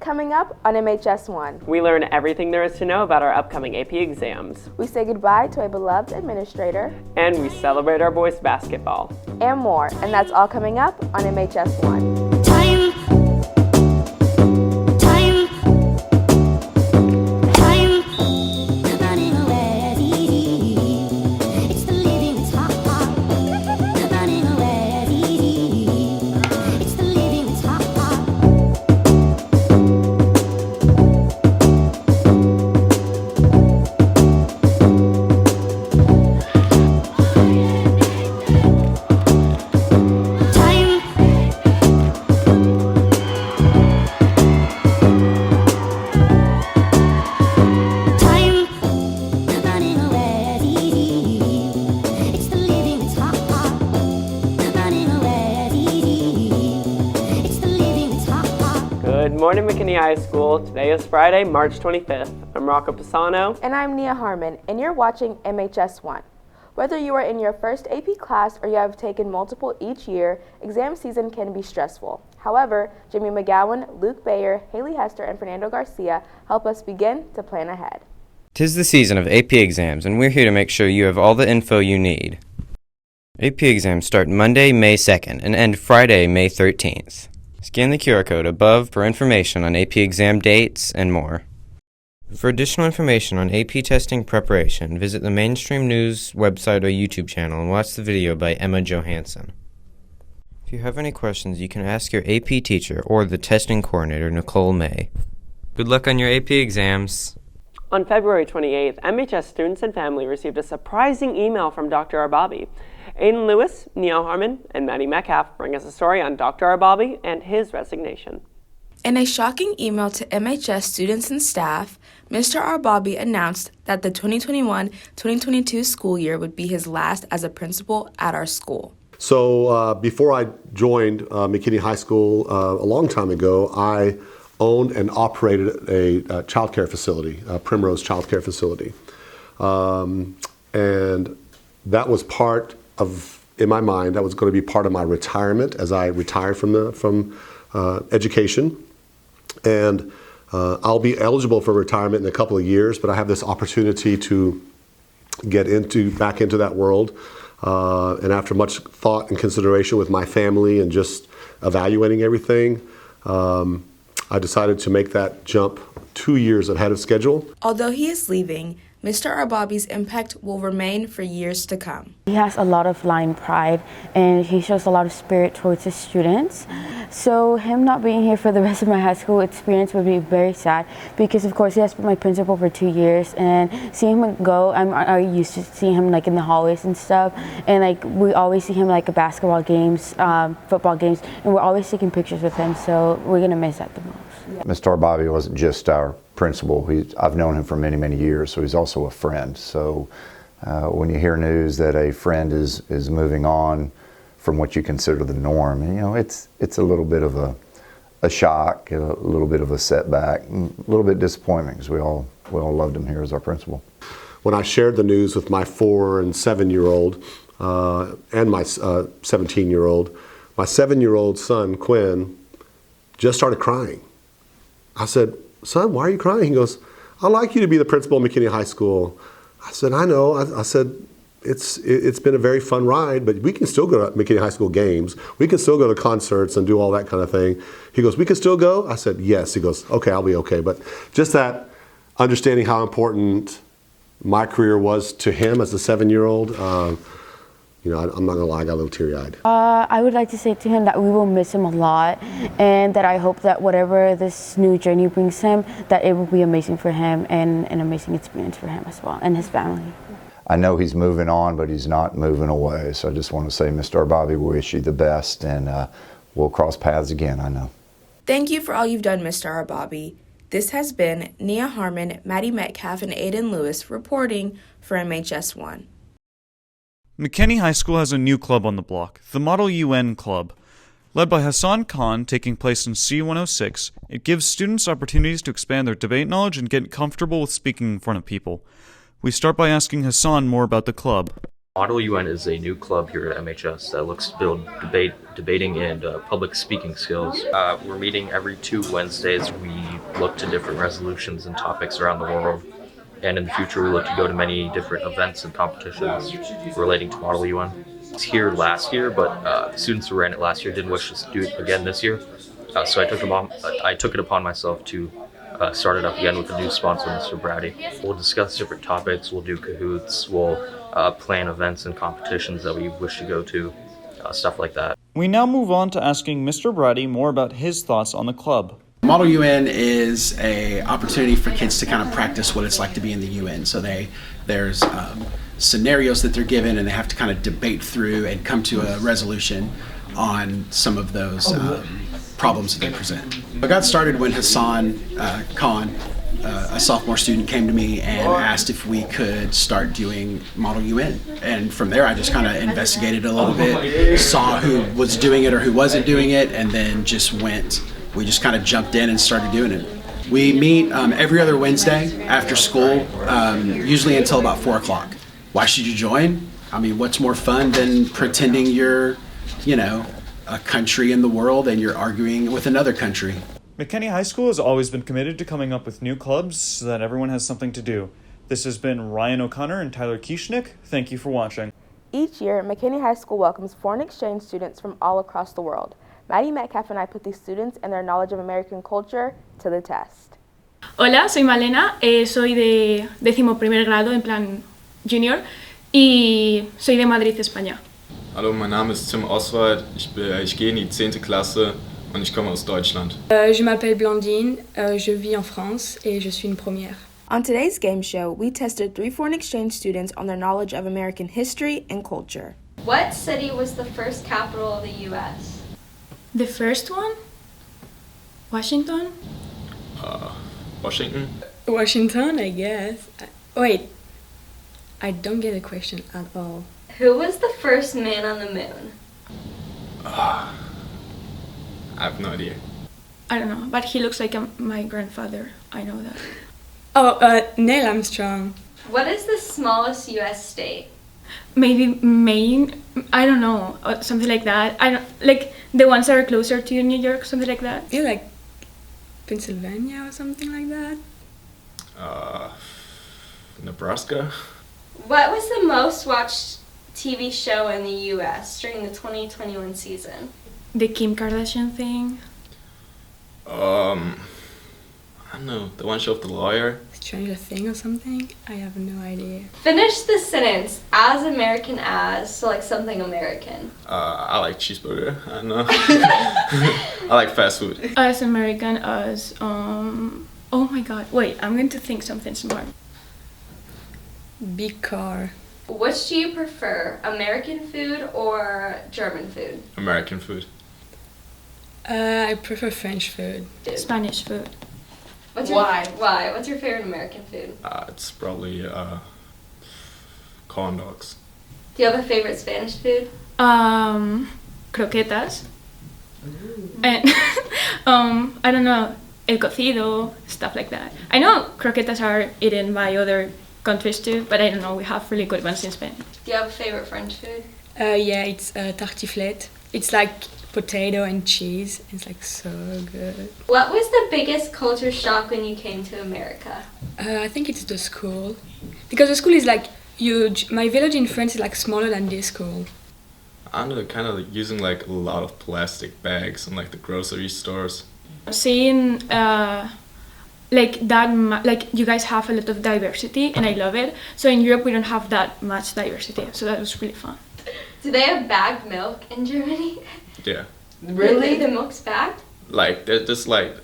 coming up on MHS1. We learn everything there is to know about our upcoming AP exams. We say goodbye to a beloved administrator. And we celebrate our boys basketball. And more. And that's all coming up on MHS1. Good morning, McKinney High School. Today is Friday, March 25th. I'm Rocco Pisano. And I'm Nia Harmon, and you're watching MHS1. Whether you are in your first AP class or you have taken multiple each year, exam season can be stressful. However, Jimmy McGowan, Luke Bayer, Haley Hester, and Fernando Garcia help us begin to plan ahead. 'Tis the season of AP exams, and we're here to make sure you have all the info you need. AP exams start Monday, May 2nd, and end Friday, May 13th. Scan the QR code above for information on AP exam dates and more. For additional information on AP testing preparation, visit the Mainstream News website or YouTube channel and watch the video by Emma Johansson. If you have any questions, you can ask your AP teacher or the testing coordinator, Nicole May. Good luck on your AP exams. On February 28th, MHS students and family received a surprising email from Dr. Arbabi. Aiden Lewis, Neil Harmon, and Maddie Metcalf bring us a story on Dr. Arbabi and his resignation. In a shocking email to MHS students and staff, Mr. Arbabi announced that the 2021-2022 school year would be his last as a principal at our school. So before I joined McKinney High School a long time ago, I owned and operated a child care facility, Primrose Child Care Facility. And that was part of, in my mind, that was going to be part of my retirement as I retired from education. And I'll be eligible for retirement in a couple of years, but I have this opportunity to get back into that world. And after much thought and consideration with my family and just evaluating everything, I decided to make that jump 2 years ahead of schedule. Although he is leaving, Mr. Arbabi's impact will remain for years to come. He has a lot of lion pride and he shows a lot of spirit towards his students. So him not being here for the rest of my high school experience would be very sad because of course he has been my principal for 2 years, and seeing him go, I used to see him like in the hallways and stuff, and like we always see him like at basketball games, football games, and we're always taking pictures with him, so we're gonna miss that the most. Yeah. Mr. Arbabi wasn't just our principal. I've known him for many, many years, so he's also a friend. So when you hear news that a friend is moving on from what you consider the norm, you know, it's a little bit of a shock, a little bit of a setback, a little bit disappointing because we all loved him here as our principal. When I shared the news with my 4- and 7-year-old and my 17-year-old, my 7-year-old son, Quinn, just started crying. I said, "Son, why are you crying?" He goes, "I'd like you to be the principal of McKinney High School." I said, "I know." I said, it's been a very fun ride, but we can still go to McKinney High School games. We can still go to concerts and do all that kind of thing. He goes, "We can still go?" I said, "Yes." He goes, "Okay, I'll be okay." But just that understanding how important my career was to him as a 7-year-old, you know, I'm not gonna lie, I got a little teary-eyed. I would like to say to him that we will miss him a lot, and that I hope that whatever this new journey brings him, that it will be amazing for him and an amazing experience for him as well and his family. I know he's moving on, but he's not moving away. So I just want to say, Mr. Arbabi, we wish you the best, and we'll cross paths again, I know. Thank you for all you've done, Mr. Arbabi. This has been Nia Harmon, Maddie Metcalf, and Aiden Lewis reporting for MHS1. McKinney High School has a new club on the block, the Model UN Club. Led by Hassan Khan, taking place in C106, it gives students opportunities to expand their debate knowledge and get comfortable with speaking in front of people. We start by asking Hassan more about the club. Model UN is a new club here at MHS that looks to build debating and public speaking skills. We're meeting every 2 Wednesdays. We look to different resolutions and topics around the world. And in the future, we look to go to many different events and competitions relating to Model UN. It's here last year, but the students who ran it last year didn't wish to do it again this year. So I took it upon myself to start it up again with a new sponsor, Mr. Brady. We'll discuss different topics, we'll do cahoots, we'll plan events and competitions that we wish to go to, stuff like that. We now move on to asking Mr. Brady more about his thoughts on the club. Model UN is an opportunity for kids to kind of practice what it's like to be in the UN. So there's scenarios that they're given, and they have to kind of debate through and come to a resolution on some of those problems that they present. I got started when Hassan Khan, a sophomore student, came to me and asked if we could start doing Model UN. And from there, I just kind of investigated a little bit, saw who was doing it or who wasn't doing it, and then we just kind of jumped in and started doing it. We meet every other Wednesday after school, usually until about 4 o'clock. Why should you join? I mean, what's more fun than pretending you're, a country in the world and you're arguing with another country? McKinney High School has always been committed to coming up with new clubs so that everyone has something to do. This has been Ryan O'Connor and Tyler Kieschnick. Thank you for watching. Each year, McKinney High School welcomes foreign exchange students from all across the world. Maddie Metcalf and I put these students and their knowledge of American culture to the test. Hola, soy Malena, soy de 11º grado, en plan junior, y soy de Madrid, España. Hallo, mein Name ist Tim Oswald, ich gehe in die 10. Klasse und ich komme aus Deutschland. Je m'appelle Blandine, je vis en France et je suis une première. On today's game show, we tested 3 foreign exchange students on their knowledge of American history and culture. What city was the first capital of the U.S.? The first one? Washington? Washington? Washington, I guess. Wait, I don't get the question at all. Who was the first man on the moon? I have no idea. I don't know, but he looks like my grandfather. I know that. Oh, Neil Armstrong. What is the smallest U.S. state? Maybe Maine. I don't know, or something like that. I don't like the ones that are closer to New York, something like that. Yeah, like Pennsylvania or something like that. Nebraska. What was the most watched TV show in the U.S. during the 2021 season? The Kim Kardashian thing. I don't know, the one show of the lawyer. Stranger Thing or something? I have no idea. Finish the sentence, as American as, so like something American. I like cheeseburger, I don't know. I like fast food. As American as, oh my god, wait, I'm going to think something smart. Big car. Which do you prefer, American food or German food? American food. I prefer French food. Spanish food. Why? What's your favorite American food? It's probably corn dogs. Do you have a favorite Spanish food? Croquetas. And I don't know, el cocido, stuff like that. I know croquetas are eaten by other countries too, but I don't know, we have really good ones in Spain. Do you have a favorite French food? Yeah, it's tartiflette. It's like potato and cheese. It's like so good. What was the biggest culture shock when you came to America? I think it's the school. Because the school is like huge. My village in France is like smaller than this school. I don't know, kind of using like a lot of plastic bags in like the grocery stores. Seeing like that, like you guys have a lot of diversity and I love it. So in Europe we don't have that much diversity. So that was really fun. Do they have bagged milk in Germany? Yeah. Really? The milk's bagged? Like it's like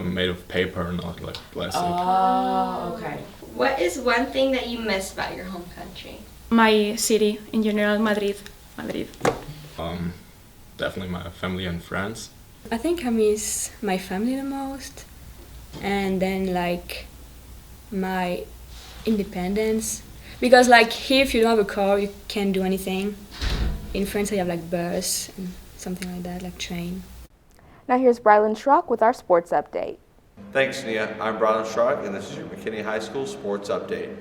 made of paper, not like plastic. Oh, okay. What is one thing that you miss about your home country? My city in general, Madrid. Definitely my family and friends. I think I miss my family the most, and then like my independence. Because like here, if you don't have a car, you can't do anything. In France, I have like bus and something like that, like train. Now here's Brylan Schrock with our sports update. Thanks, Nia. I'm Brylan Schrock, and this is your McKinney High School sports update.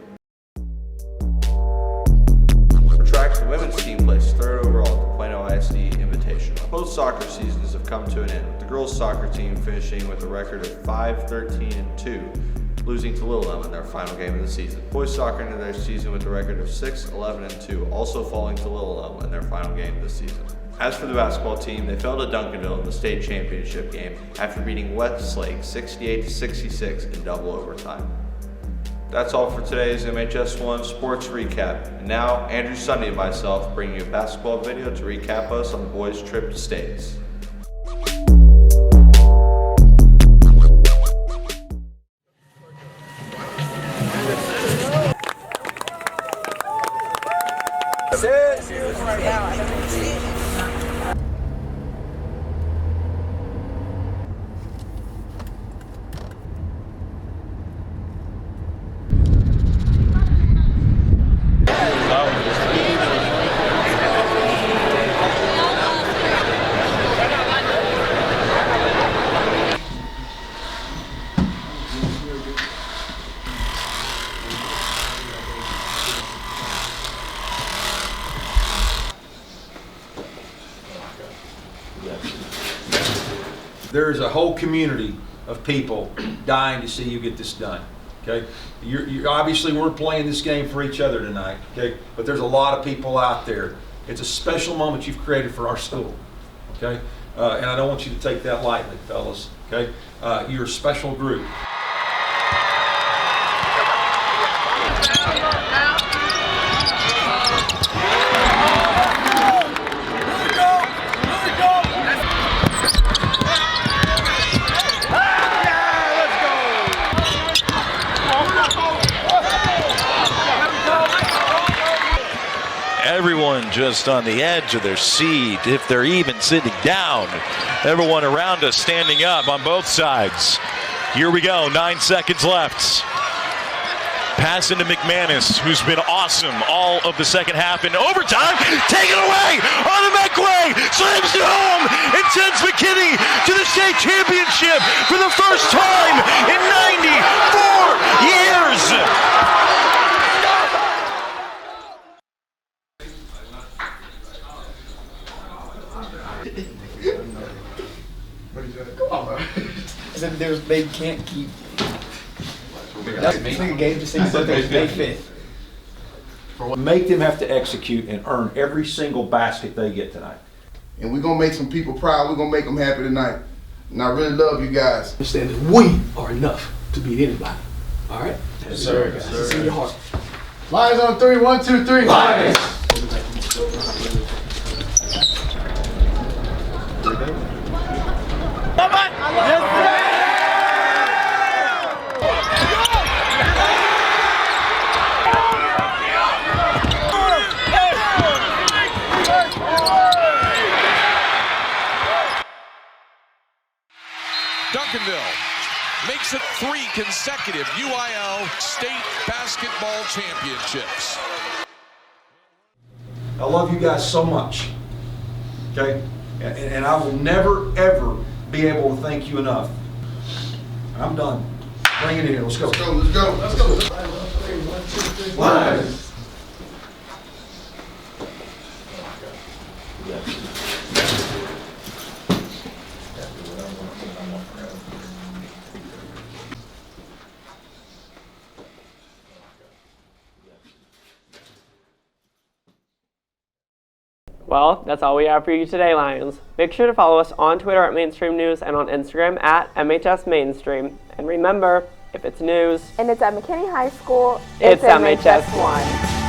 For track, the women's team placed third overall at the Plano ISD Invitational. Both soccer seasons have come to an end, with the girls soccer team finishing with a record of 5-13-2, losing to Little Elm in their final game of the season. Boys soccer ended their season with a record of 6-11-2, also falling to Little Elm in their final game of the season. As for the basketball team, they fell to Duncanville in the state championship game after beating Westlake 68-66 in double overtime. That's all for today's MHS1 Sports Recap. And now, Andrew Sunday and myself bring you a basketball video to recap us on the boys' trip to states. There's a whole community of people dying to see you get this done. Okay, you obviously we're playing this game for each other tonight. Okay, but there's a lot of people out there. It's a special moment you've created for our school. Okay, and I don't want you to take that lightly, fellas. Okay, you're a special group. Everyone just on the edge of their seat, if they're even sitting down. Everyone around us standing up on both sides. Here we go, 9 seconds left. Pass into McManus, who's been awesome all of the second half in overtime. Taken away on the McWay, slams it home, and sends McKinney to the state championship for the first time in 94 years. Come on, bro. They can't keep. That's a game to see something May 5th. Make them have to execute and earn every single basket they get tonight. And we're going to make some people proud. We're going to make them happy tonight. And I really love you guys. Understand that we are enough to beat anybody. All right? Yes, sir. Yes, sir. It's in your heart. Lions on 3. 1, 2, 3. Lions! Duncanville makes it 3 consecutive UIL state basketball championships. I love you guys so much, okay? And I will never, ever be able to thank you enough. I'm done. Bring it in here. Let's go. Let's go. Let's go. Let's go. Lions. Well, that's all we have for you today, Lions. Make sure to follow us on Twitter at Mainstream News and on Instagram at MHS Mainstream. And remember, if it's news and it's at McKinney High School, it's MHS1.